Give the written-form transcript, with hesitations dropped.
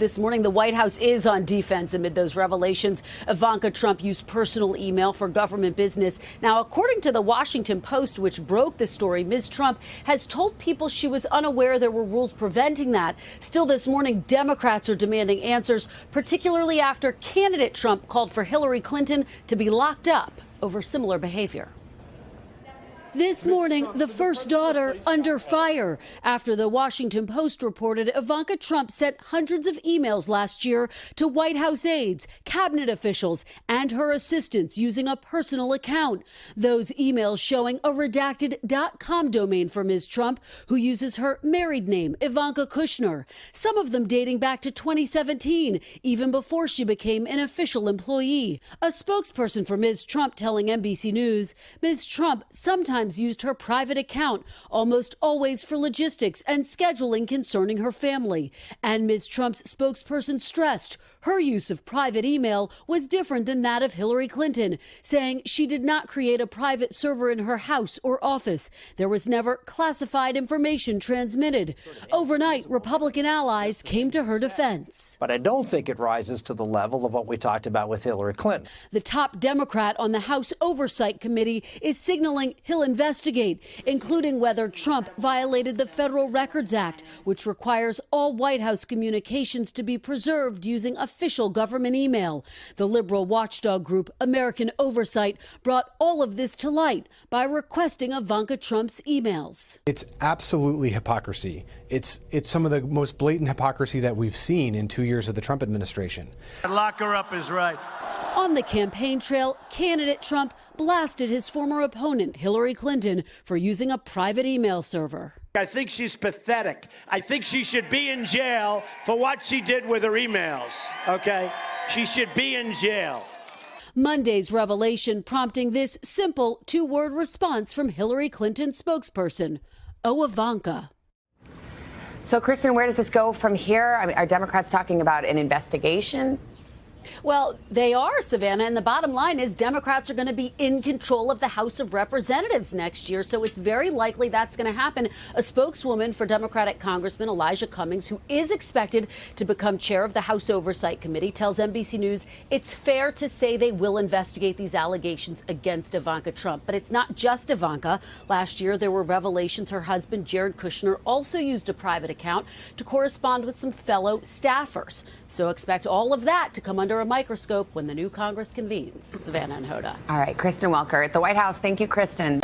this morning. The White House is on defense amid those revelations. Ivanka Trump used personal email for government business. Now, according to the Washington Post, which broke the story, Ms. Trump has told people she was unaware there were rules preventing that. Still this morning, Democrats are demanding answers, particularly after candidate Trump called for Hillary Clinton to be locked up over similar behavior. This morning, the first daughter under fire after the Washington Post reported Ivanka Trump sent hundreds of emails last year to White House aides, cabinet officials, and her assistants using a personal account. Those emails showing a redacted .com domain for Ms. Trump, who uses her married name, Ivanka Kushner. Some of them dating back to 2017, even before she became an official employee. A spokesperson for Ms. Trump telling NBC News, Ms. Trump sometimes used her private account, almost always for logistics and scheduling concerning her family. And Ms. Trump's spokesperson stressed her use of private email was different than that of Hillary Clinton, saying she did not create a private server in her house or office. There was never classified information transmitted. Overnight, Republican allies came to her defense. But I don't think it rises to the level of what we talked about with Hillary Clinton. The top Democrat on the House Oversight Committee is signaling he'll investigate, including whether Trump violated the Federal Records Act, which requires all White House communications to be preserved using official government email. The liberal watchdog group American Oversight brought all of this to light by requesting Ivanka Trump's emails. It's absolutely hypocrisy. It's some of the most blatant hypocrisy that we've seen in 2 years of the Trump administration. Lock her up is right. On the campaign trail, candidate Trump blasted his former opponent, Hillary Clinton, for using a private email server. I think she's pathetic. I think she should be in jail for what she did with her emails, okay? She should be in jail. Monday's revelation prompting this simple two-word response from Hillary Clinton's spokesperson, "Oh, Ivanka." So, Kristen, where does this go from here? I mean, are Democrats talking about an investigation? Well, they are, Savannah, and the bottom line is Democrats are going to be in control of the House of Representatives next year, so it's very likely that's going to happen. A spokeswoman for Democratic Congressman Elijah Cummings, who is expected to become chair of the House Oversight Committee, tells NBC News it's fair to say they will investigate these allegations against Ivanka Trump. But it's not just Ivanka. Last year, there were revelations her husband, Jared Kushner, also used a private account to correspond with some fellow staffers. So expect all of that to come under a microscope when the new Congress convenes. Savannah and Hoda. All right, Kristen Welker at the White House. Thank you, Kristen.